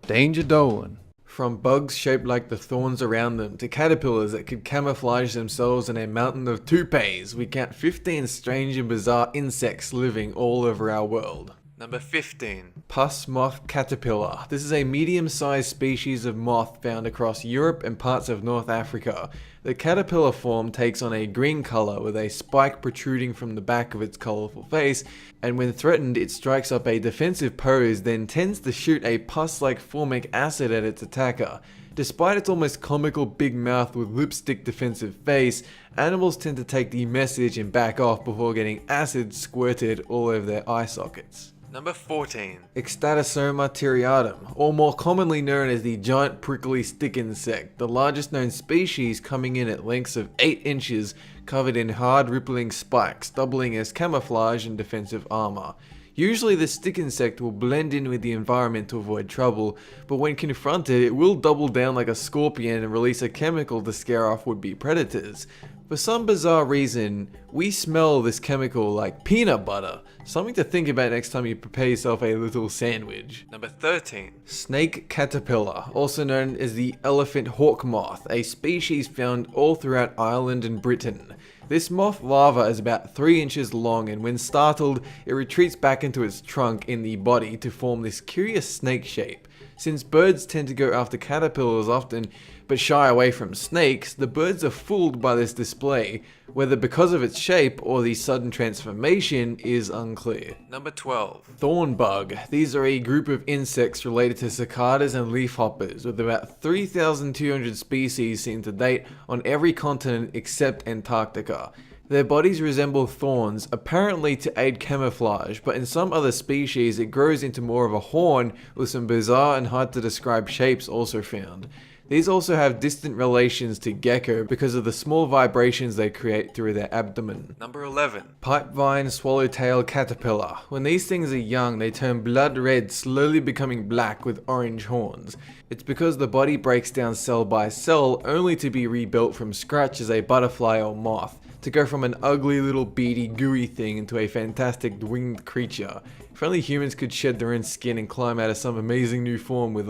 Danger Dolan. From bugs shaped like the thorns around them to caterpillars that could camouflage themselves in a mountain of toupees, we count 15 strange and bizarre insects living all over our world. Number 15. Puss moth caterpillar. This is a medium-sized species of moth found across Europe and parts of North Africa. The caterpillar form takes on a green color with a spike protruding from the back of its colorful face, and when threatened it strikes up a defensive pose, then tends to shoot a pus-like formic acid at its attacker. Despite its almost comical big mouth with lipstick defensive face, animals tend to take the message and back off before getting acid squirted all over their eye sockets. Number 14. Ecstatosoma tiriatum, or more commonly known as the giant prickly stick insect, the largest known species, coming in at lengths of 8 inches, covered in hard rippling spikes, doubling as camouflage and defensive armor. Usually the stick insect will blend in with the environment to avoid trouble, but when confronted it will double down like a scorpion and release a chemical to scare off would-be predators. For some bizarre reason, we smell this chemical like peanut butter. Something to think about next time you prepare yourself a little sandwich. Number 13. Snake caterpillar, also known as the elephant hawk moth, a species found all throughout Ireland and Britain. This moth larva is about 3 inches long, and when startled, it retreats back into its trunk in the body to form this curious snake shape. Since birds tend to go after caterpillars often, but shy away from snakes, the birds are fooled by this display. Whether because of its shape or the sudden transformation is unclear. Number 12. Thorn bug. These are a group of insects related to cicadas and leafhoppers, with about 3,200 species seen to date on every continent except Antarctica. Their bodies resemble thorns, apparently to aid camouflage, but in some other species it grows into more of a horn, with some bizarre and hard to describe shapes also found. These also have distant relations to gecko because of the small vibrations they create through their abdomen. Number 11. Pipevine swallowtail caterpillar. When these things are young, they turn blood red, slowly becoming black with orange horns. It's because the body breaks down cell by cell, only to be rebuilt from scratch as a butterfly or moth, to go from an ugly little beady gooey thing into a fantastic winged creature. If only humans could shed their own skin and climb out of some amazing new form with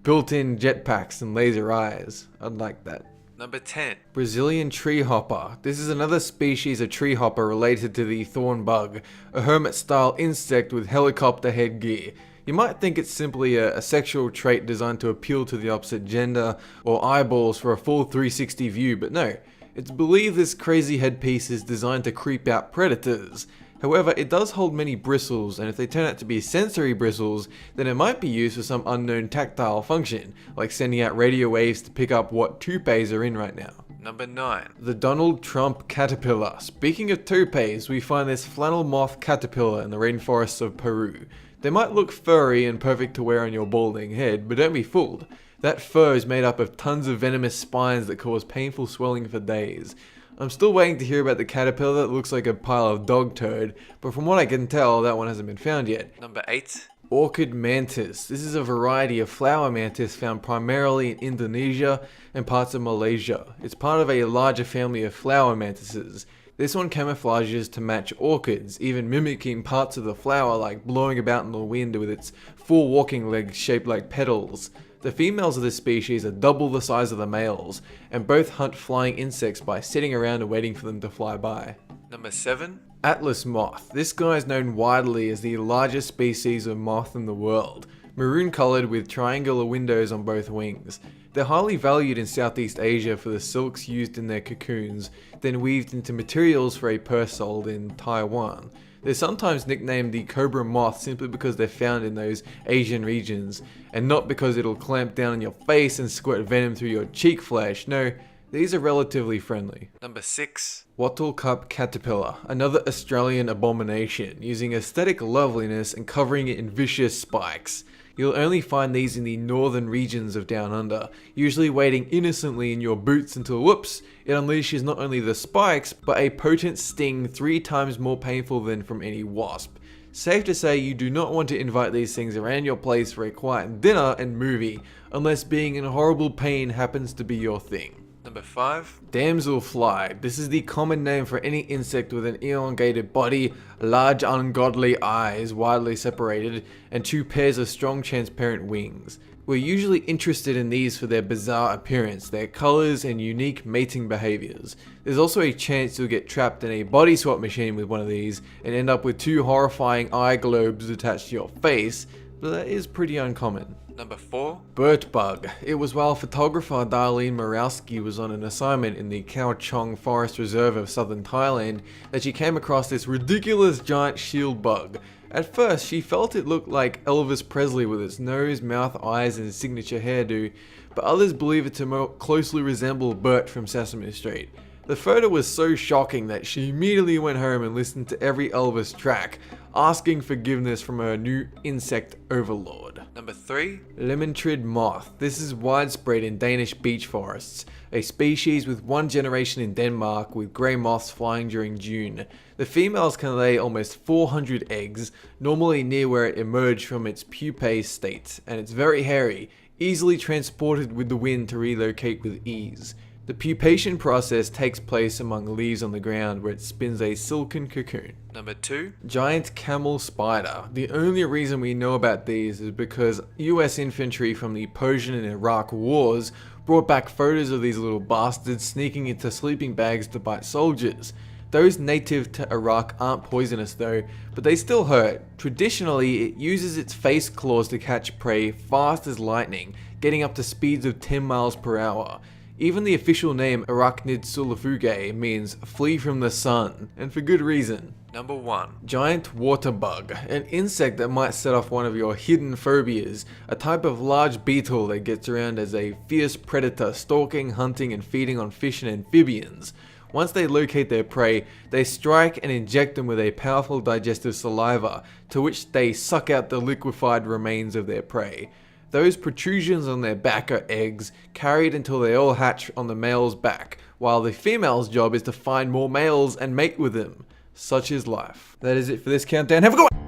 built-in jetpacks and laser eyes. I'd like that. Number 10. Brazilian tree hopper. This is another species of tree hopper related to the thorn bug, a hermit-style insect with helicopter headgear. You might think it's simply a sexual trait designed to appeal to the opposite gender, or eyeballs for a full 360 view, but no. It's believed this crazy headpiece is designed to creep out predators. However, it does hold many bristles, and if they turn out to be sensory bristles, then it might be used for some unknown tactile function, like sending out radio waves to pick up what toupees are in right now. Number 9. The Donald Trump caterpillar. Speaking of toupees, we find this flannel moth caterpillar in the rainforests of Peru. They might look furry and perfect to wear on your balding head, but don't be fooled. That fur is made up of tons of venomous spines that cause painful swelling for days. I'm still waiting to hear about the caterpillar that looks like a pile of dog turd, but from what I can tell, that one hasn't been found yet. Number 8. Orchid mantis. This is a variety of flower mantis found primarily in Indonesia and parts of Malaysia. It's part of a larger family of flower mantises. This one camouflages to match orchids, even mimicking parts of the flower, like blowing about in the wind with its 4 walking legs shaped like petals. The females of this species are double the size of the males, and both hunt flying insects by sitting around and waiting for them to fly by. Number 7. Atlas moth. This guy is known widely as the largest species of moth in the world, maroon colored with triangular windows on both wings. They're highly valued in Southeast Asia for the silks used in their cocoons, then weaved into materials for a purse sold in Taiwan. They're sometimes nicknamed the cobra moth simply because they're found in those Asian regions, and not because it'll clamp down on your face and squirt venom through your cheek flesh. No, these are relatively friendly. Number 6. Wattle cup caterpillar, another Australian abomination, using aesthetic loveliness and covering it in vicious spikes. You'll only find these in the northern regions of Down Under, usually waiting innocently in your boots until whoops, it unleashes not only the spikes, but a potent sting 3 times more painful than from any wasp. Safe to say you do not want to invite these things around your place for a quiet dinner and movie, unless being in horrible pain happens to be your thing. Number 5. Damselfly. This is the common name for any insect with an elongated body, large ungodly eyes widely separated, and 2 pairs of strong transparent wings. We're usually interested in these for their bizarre appearance, their colors, and unique mating behaviors. There's also a chance you'll get trapped in a body swap machine with one of these and end up with 2 horrifying eye globes attached to your face, but that is pretty uncommon. Number 4. Burt bug. It was while photographer Darlene Morawski was on an assignment in the Khao Chong Forest Reserve of southern Thailand that she came across this ridiculous giant shield bug. At first, she felt it looked like Elvis Presley with its nose, mouth, eyes, and signature hairdo, but others believe it to more closely resemble Bert from Sesame Street. The photo was so shocking that she immediately went home and listened to every Elvis track, asking forgiveness from her new insect overlord. Number 3. Lemon-trid moth. This is widespread in Danish beech forests, a species with 1 generation in Denmark with grey moths flying during June. The females can lay almost 400 eggs, normally near where it emerged from its pupae state, and it's very hairy, easily transported with the wind to relocate with ease. The pupation process takes place among leaves on the ground where it spins a silken cocoon. Number 2. Giant camel spider. The only reason we know about these is because US infantry from the Persian and Iraq wars brought back photos of these little bastards sneaking into sleeping bags to bite soldiers. Those native to Iraq aren't poisonous though, but they still hurt. Traditionally, it uses its face claws to catch prey fast as lightning, getting up to speeds of 10 miles per hour. Even the official name Arachnid sulfugae means flee from the sun, and for good reason. Number 1. Giant water bug, an insect that might set off one of your hidden phobias, a type of large beetle that gets around as a fierce predator stalking, hunting, and feeding on fish and amphibians. Once they locate their prey, they strike and inject them with a powerful digestive saliva, to which they suck out the liquefied remains of their prey. Those protrusions on their back are eggs, carried until they all hatch on the male's back, while the female's job is to find more males and mate with them. Such is life. That is it for this countdown. Have a good one!